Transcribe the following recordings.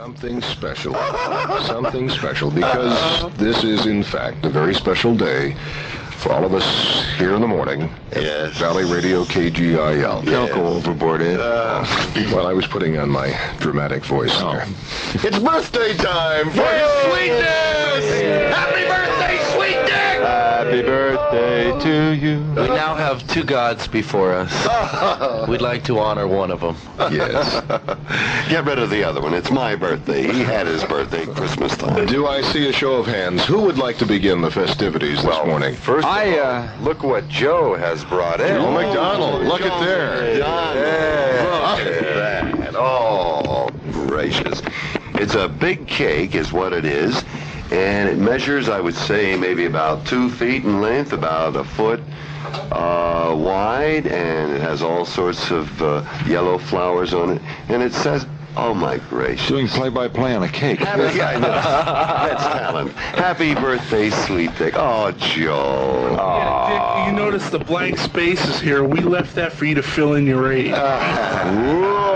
Something special. Something special, because this is, in fact, a very special day for all of us here in the morning at Valley Radio KGIL. Don't go overboard, Ed. Well, I was putting on my dramatic voice there. It's birthday time for His Sweetness! Happy birthday, Sweet Dick! Happy birthday to you. We now have two gods before us. We'd like to honor one of them. Yes. Get rid of the other one. It's my birthday. He had his birthday Christmas time. Do I see a show of hands? Who would like to begin the festivities this morning? First look what Joe has brought in. Joe McDonald. Look at there. Look at that. Oh, gracious. It's a big cake is what it is. And it measures, I would say, maybe about 2 feet in length, about a foot wide, and it has all sorts of yellow flowers on it. And it says, oh my gracious. Doing play-by-play on a cake. Yeah, I know. That's talent. Happy birthday, Sweet Dick. Oh, Joe. Yeah, Dick, you notice the blank spaces here. We left that for you to fill in your age. Whoa.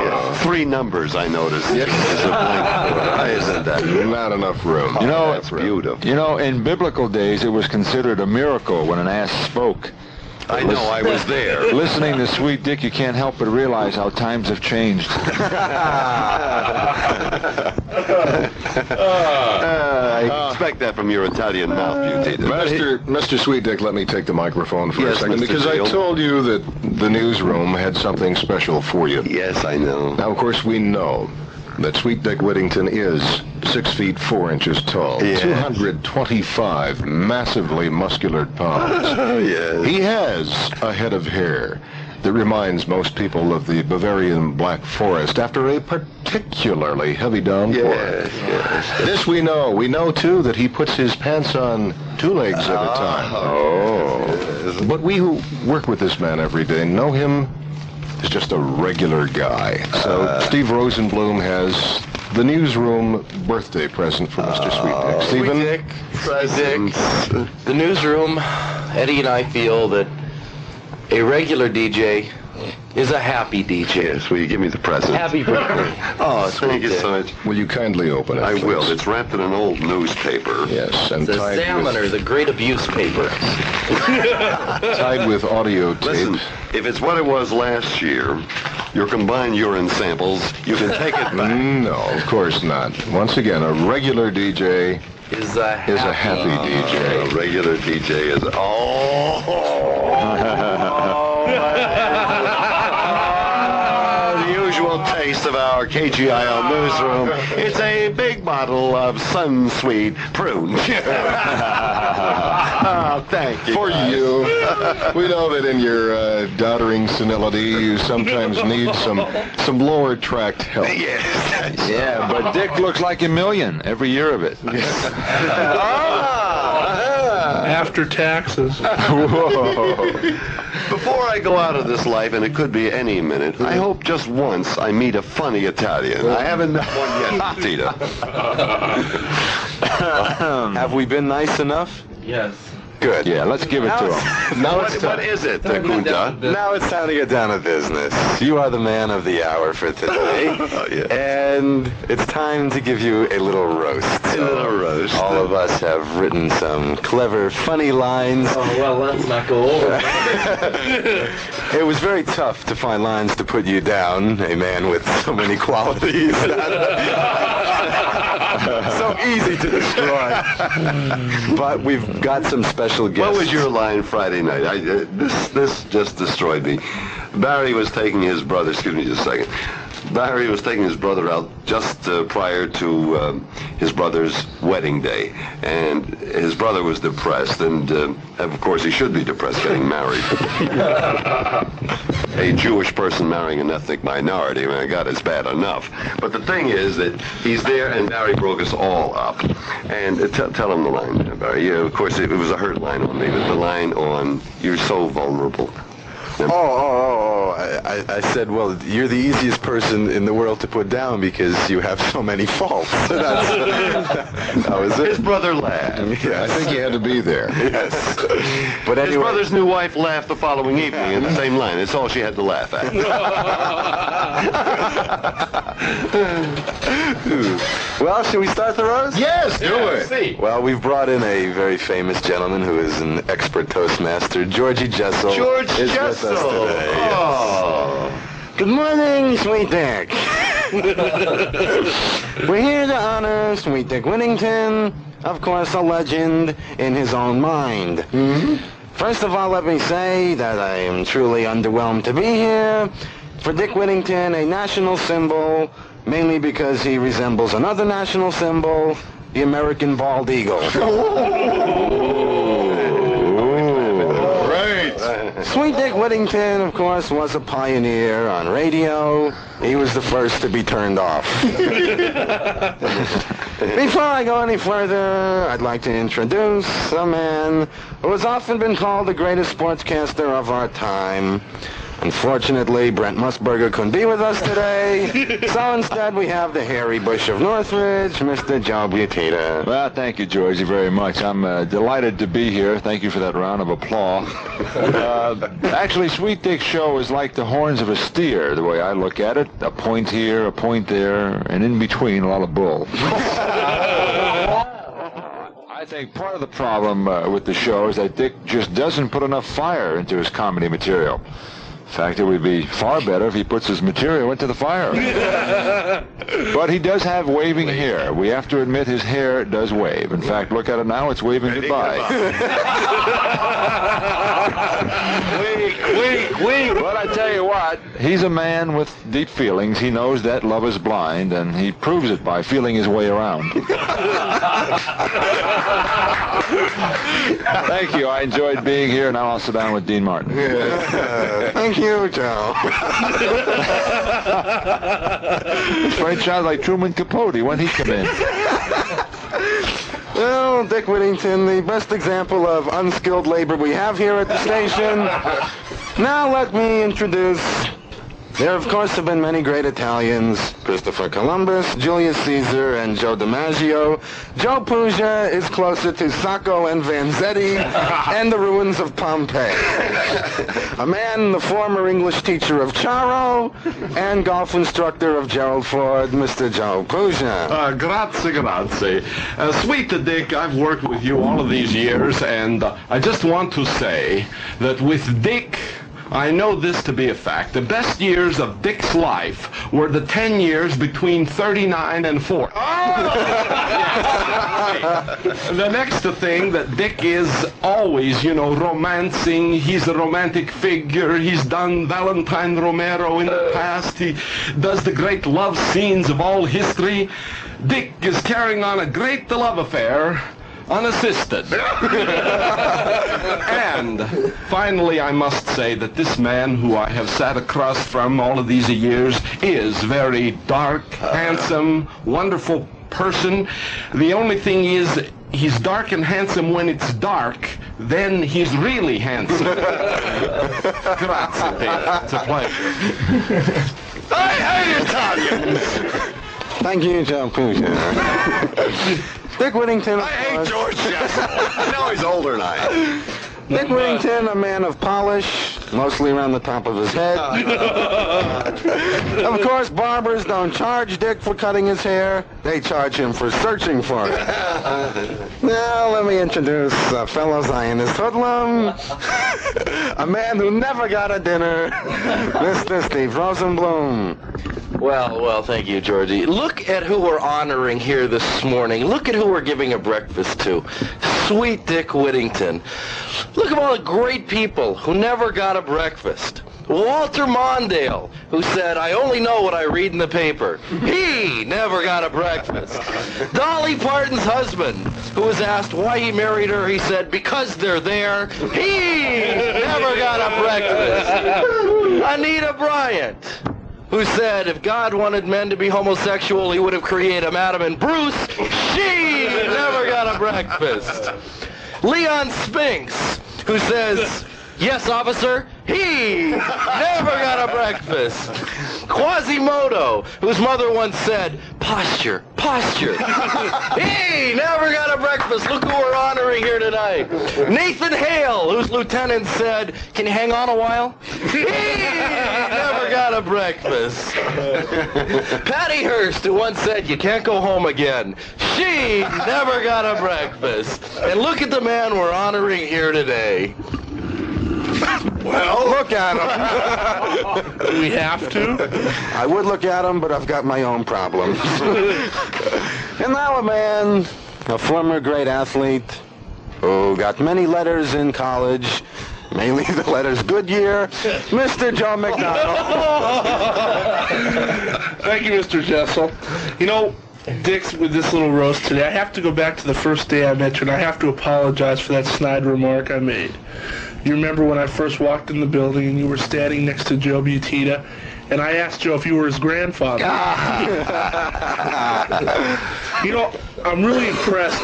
Yeah, 3 numbers, I noticed. Yes. Is a blank. Why isn't that? Not enough room. You know, That's beautiful. You know, in biblical days, it was considered a miracle when an ass spoke. I know, I was there. Listening to Sweet Dick, you can't help but realize how times have changed. I expect that from your Italian mouth, Beauty. Mr. Sweet Dick, let me take the microphone for a second, Mr. because I Shield. told you that the newsroom had something special for you. Yes, I know. Now, of course, we know that Sweet Dick Whittington is 6 feet 4 inches tall, Yes. 225 massively muscular pounds. Yes. He has a head of hair that reminds most people of the Bavarian Black Forest after a particularly heavy downpour. Yes, yes. This we know. We know, too, that he puts his pants on 2 legs at a time. Oh. But we who work with this man every day know him as just a regular guy. So Steve Rosenblum has the newsroom birthday present for Mr. Sweet Dick. Stephen? Dick, the newsroom, Eddie and I feel that a regular DJ is a happy DJ. Yes, will you give me the present? Happy birthday. Oh, thank you so much. Will you kindly open it, I will. please? It's wrapped in an old newspaper. Yes, and The tied Examiner, the great abuse paper. tied with audio tape. Listen, if it's what it was last year, your combined urine samples, you can take it back. No, of course not. Once again, a regular DJ Is a happy DJ. A regular DJ is... The usual taste of our KGIL newsroom. It's a big bottle of Sunsweet prune. Oh, thank you. For you. We know that in your doddering senility, you sometimes need some lower tract help. Yes. Yeah, but Dick looks like a million every year of it. After taxes. Whoa. Before I go out of this life, and it could be any minute, I hope just once I meet a funny Italian. I haven't met one yet, Tita. Have we been nice enough? Yes. Good. Yeah, let's give it to him. Now what is it, Kunta? Now it's time to get down to business. You are the man of the hour for today. Oh, yeah. And it's time to give you a little roast. A little roast. All of us have written some clever, funny lines. Oh, well, let's not go over. It was very tough to find lines to put you down, a man with so many qualities. So easy to destroy. But we've got some special guests. What was your line Friday night? This just destroyed me. Barry was taking his brother, excuse me just a second. Barry was taking his brother out just prior to his brother's wedding day. And his brother was depressed, and of course he should be depressed getting married. A Jewish person marrying an ethnic minority, I mean, God, it's bad enough. But the thing is that he's there, and Barry broke us all up. And tell him the line, Barry. Yeah, of course, it was a hurt line on me, but the line on, you're so vulnerable. No, I said, well, you're the easiest person in the world to put down because you have so many faults. That was it. His brother laughed. I think he had to be there. Yes. But His anyway, brother's new wife laughed the following evening in the same line. That's all she had to laugh at. well, should we start the roast? Yes, do it. See. Well, we've brought in a very famous gentleman who is an expert Toastmaster, Georgie Jessel. George is with us Jessel. today. Yes. Oh. Good morning, Sweet Dick. We're here to honor Sweet Dick Whittington, of course a legend in his own mind. First of all, let me say that I am truly underwhelmed to be here. For Dick Whittington, a national symbol, mainly because he resembles another national symbol, the American bald eagle. Sweet Dick Whittington, of course, was a pioneer on radio. He was the first to be turned off. Before I go any further, I'd like to introduce a man who has often been called the greatest sportscaster of our time. Unfortunately, Brent Musburger couldn't be with us today, so instead we have the hairy bush of Northridge, Mr. Joe Butita. Well, thank you, Georgie, very much. I'm delighted to be here. Thank you for that round of applause. Actually, Sweet Dick's show is like the horns of a steer, the way I look at it. A point here, a point there, and in between, a lot of bull. I think part of the problem with the show is that Dick just doesn't put enough fire into his comedy material. In fact, it would be far better if he puts his material into the fire. But he does have waving hair. We have to admit his hair does wave. In fact, look at it now, it's waving goodbye. Wait. But I tell you what, he's a man with deep feelings. He knows that love is blind, and he proves it by feeling his way around. Thank you. I enjoyed being here. Now I'll sit down with Dean Martin. Thank you, Joe. This right sounds like Truman Capote when he come in. Well, Dick Whittington, the best example of unskilled labor we have here at the station. Now let me introduce... There, of course, have been many great Italians, Christopher Columbus, Julius Caesar, and Joe DiMaggio. Joe Puglia is closer to Sacco and Vanzetti and the ruins of Pompeii. A man, the former English teacher of Charo and golf instructor of Gerald Ford, Mr. Joe Puglia. Grazie. Sweet Dick, I've worked with you all of these years, and I just want to say that with Dick, I know this to be a fact. The best years of Dick's life were the 10 years between 39 and 40. The next thing that Dick is always, romancing. He's a romantic figure. He's done Valentine Romero in the past. He does the great love scenes of all history. Dick is carrying on a great love affair, unassisted. And finally, I must say that this man who I have sat across from all of these years is very dark, handsome, wonderful person. The only thing is, he's dark and handsome when it's dark, then he's really handsome. Grazie, Dave. It's a pleasure. I hate Italians! Thank you, Joe Puglia. Dick Whittington, I hate George Jessel. I know he's older than I am. Dick Whittington, a man of polish, mostly around the top of his head. Of course, barbers don't charge Dick for cutting his hair. They charge him for searching for it. Now, let me introduce a fellow Zionist hoodlum, a man who never got a dinner, Mr. Steve Rosenblum. Well, thank you, Georgie. Look at who we're honoring here this morning. Look at who we're giving a breakfast to. Sweet Dick Whittington. Look at all the great people who never got a breakfast. Walter Mondale, who said, I only know what I read in the paper. He never got a breakfast. Dolly Parton's husband, who was asked why he married her, he said, because they're there. He never got a breakfast. Anita Bryant, who said if God wanted men to be homosexual, he would have created Adam and Bruce. She never got a breakfast. Leon Spinks, who says, yes, officer, He never got a breakfast. Quasimodo, whose mother once said, posture, posture. He never got a breakfast. Look who we're honoring here tonight. Nathan Hale, whose lieutenant said, can you hang on a while? He never got a breakfast. Patty Hearst, who once said, you can't go home again. She never got a breakfast. And look at the man we're honoring here today. Well, look at him. Do we have to? I would look at him, but I've got my own problems. And now a man, a former great athlete, who got many letters in college, mainly the letters Goodyear, Mr. Joe McDonald. Thank you, Mr. Jessel. You know, Dick's with this little roast today. I have to go back to the first day I met you, and I have to apologize for that snide remark I made. You remember when I first walked in the building and you were standing next to Joe Butita, and I asked Joe if you were his grandfather. You know, I'm really impressed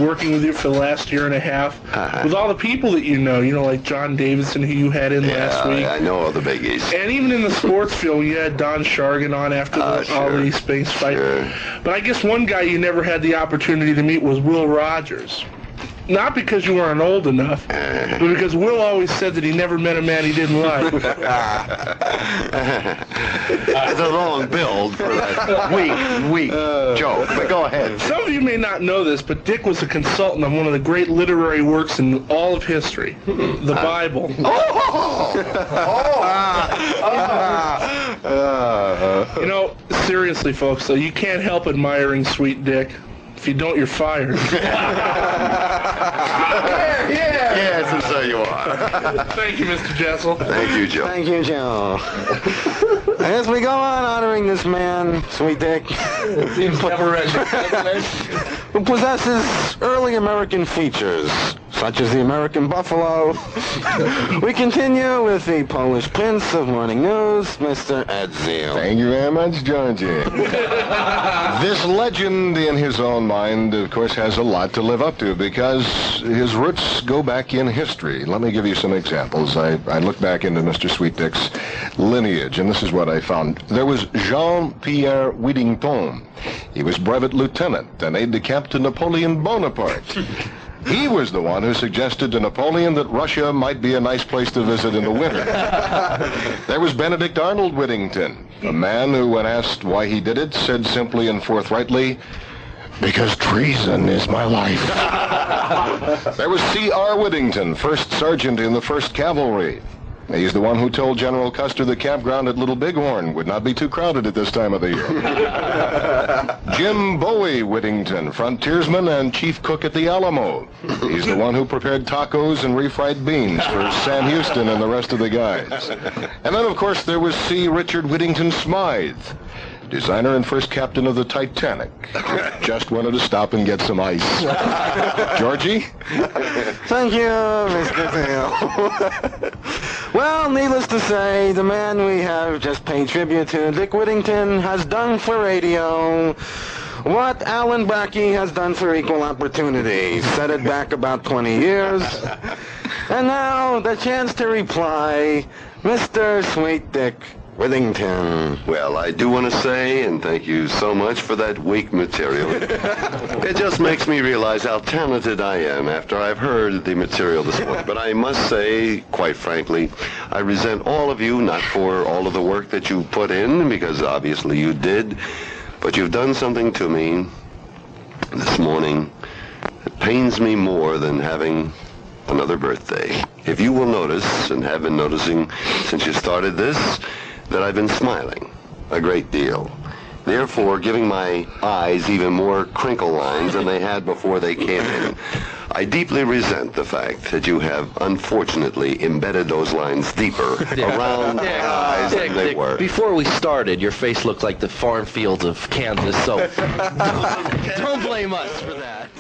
working with you for the last year and a half, with all the people that you know, like John Davidson, who you had in last week. I know all the biggies. And even in the sports field, you had Don Shargan on after all the Spinks fight. Sure. But I guess one guy you never had the opportunity to meet was Will Rogers. Not because you weren't old enough, but because Will always said that he never met a man he didn't like. It's a long build for that weak joke, but go ahead. Some of you may not know this, but Dick was a consultant on one of the great literary works in all of history, the Bible. You know, seriously, folks, though, you can't help admiring Sweet Dick. If you don't, you're fired. Yes, and so you are. Thank you, Mr. Jessel. Thank you, Joe. Thank you, Joe. As we go on honoring this man, Sweet Dick, who possesses early American features, such as the American buffalo, we continue with the Polish Prince of Morning News, Mr. Ed Zeal. Thank you very much, Georgie. This legend, in his own mind, of course, has a lot to live up to because his roots go back in history. Let me give you some examples. I looked back into Mr. Sweet Dick's lineage, and this is what I found. There was Jean-Pierre Whittington. He was brevet lieutenant and aide-de-camp to Napoleon Bonaparte. He was the one who suggested to Napoleon that Russia might be a nice place to visit in the winter. There was Benedict Arnold Whittington, a man who, when asked why he did it, said simply and forthrightly, because treason is my life. There was C.R. Whittington, first sergeant in the 1st Cavalry. He's the one who told General Custer the campground at Little Bighorn would not be too crowded at this time of the year. Jim Bowie Whittington, frontiersman and chief cook at the Alamo. He's the one who prepared tacos and refried beans for Sam Houston and the rest of the guys. And then, of course, there was C. Richard Whittington Smythe, designer and first captain of the Titanic. Just wanted to stop and get some ice. Georgie? Thank you, Mr. Zeal. Well, needless to say, the man we have just paid tribute to, Dick Whittington, has done for radio what Alan Brackey has done for equal opportunity. Set it back about 20 years. And now, the chance to reply, Mr. Sweet Dick Whittington. Well, I do want to say, and thank you so much for that weak material. It just makes me realize how talented I am after I've heard the material this morning. But I must say, quite frankly, I resent all of you, not for all of the work that you put in, because obviously you did, but you've done something to me this morning that pains me more than having another birthday. If you will notice, and have been noticing since you started this, that I've been smiling a great deal, therefore giving my eyes even more crinkle lines than they had before they came in. I deeply resent the fact that you have unfortunately embedded those lines deeper around my eyes than they were. Before we started, your face looked like the farm fields of Kansas, so don't blame us for that.